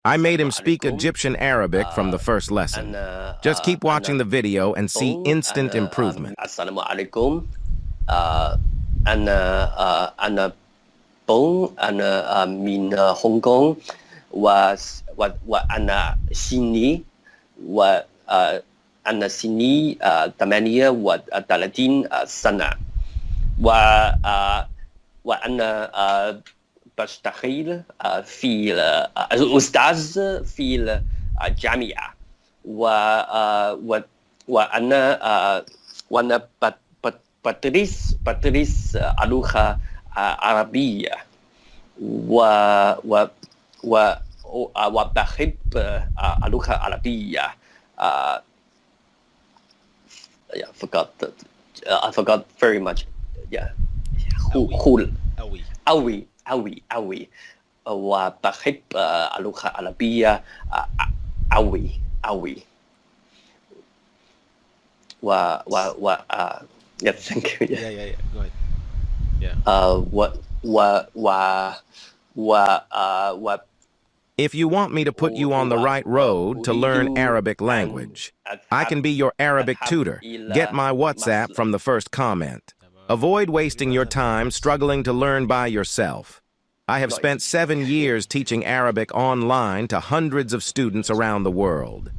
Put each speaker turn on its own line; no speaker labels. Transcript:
I made him speak Egyptian Arabic from the first lesson. Just keep watching the video and see instant improvement.
Assalamualaikum. أنا بون أنا من هونغ كونغ وأنا سني أنا سني 38 سنة وأنا بشتغل في أستاذ في الجامعة وأنا بدرس اللغة العربية وبحب اللغة العربية. Yeah, I forgot very much. Yeah. أوي وبحب اللغة العربية أوي yeah, thank you.
Yeah. Go ahead. Yeah.
If you want me to put you on the right road to learn Arabic language, I can be your Arabic tutor. Get my WhatsApp from the first comment. Avoid wasting your time struggling to learn by yourself. I have spent 7 years teaching Arabic online to hundreds of students around the world.